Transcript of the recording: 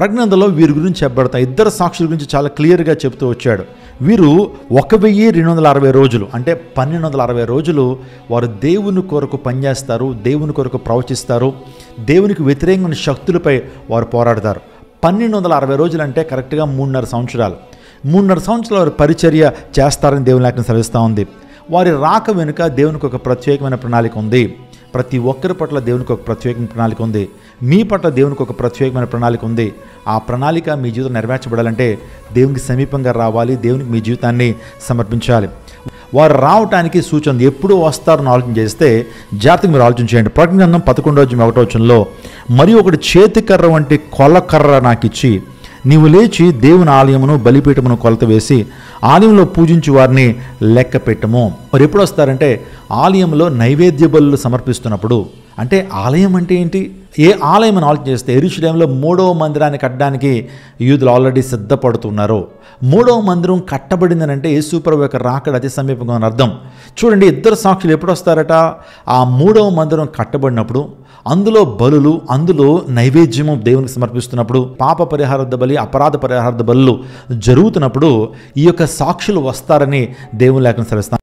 ప్రజ్ఞందలో వీరి గురించి చెప్పబడతాయి. ఇద్దరు సాక్షుల గురించి చాలా క్లియర్గా చెప్తూ వచ్చాడు. వీరు 1260 రోజులు అంటే 1260 రోజులు వారు దేవుని కొరకు పనిచేస్తారు, దేవుని కొరకు ప్రవచిస్తారు, దేవునికి వ్యతిరేకమైన శక్తులపై వారు పోరాడతారు. 1260 రోజులు అంటే కరెక్ట్గా 3.5 సంవత్సరాలు. 3.5 సంవత్సరాలు వారు పరిచర్య చేస్తారని దేవుని లేఖనం సెలవిస్తూ ఉంది. వారి రాక వెనుక దేవునికి ఒక ప్రత్యేకమైన ప్రణాళిక ఉంది. ప్రతి ఒక్కరి పట్ల దేవునికి ఒక ప్రత్యేకమైన ప్రణాళిక ఉంది. మీ పట్ల దేవునికి ఒక ప్రత్యేకమైన ప్రణాళిక ఉంది. ఆ ప్రణాళిక మీ జీవితం నెరవేర్చబడాలంటే దేవునికి సమీపంగా రావాలి, దేవునికి మీ జీవితాన్ని సమర్పించాలి. వారు రావటానికి సూచన ఎప్పుడు వస్తారని ఆలోచన చేస్తే జాగ్రత్తగా మీరు ఆలోచన చేయండి. ప్రకటన గ్రంథం 11:1 మరి ఒకటి చేతికర్ర వంటి కొలకర్ర నాకు ఇచ్చి, నీవు లేచి దేవుని ఆలయమును బలిపీఠమును కొలత వేసి ఆలయంలో పూజించి వారిని లెక్క పెట్టము. మరి ఎప్పుడు వస్తారంటే ఆలయంలో నైవేద్య బలులు సమర్పిస్తున్నప్పుడు. అంటే ఆలయం అంటే ఏంటి? ఏ ఆలయం అని ఆలోచన చేస్తే యెరూషలేములో 3వ మందిరాన్ని కట్టడానికి యూదులు ఆల్రెడీ సిద్ధపడుతున్నారు. 3వ మందిరం కట్టబడిందనంటే యేసుప్రభు యొక్క రాకడ అతి సమీపంగా అని అర్థం. చూడండి, ఇద్దరు సాక్షులు ఎప్పుడు వస్తారట? ఆ 3వ మందిరం కట్టబడినప్పుడు, అందులో బలులు, అందులో నైవేద్యము దేవునికి సమర్పిస్తున్నప్పుడు, పాప పరిహారార్థ బలి, అపరాధ పరిహారార్థ బలులు జరుగుతున్నప్పుడు ఈ యొక్క సాక్షులు వస్తారని దేవుని లేఖనం సెలవిస్తాం.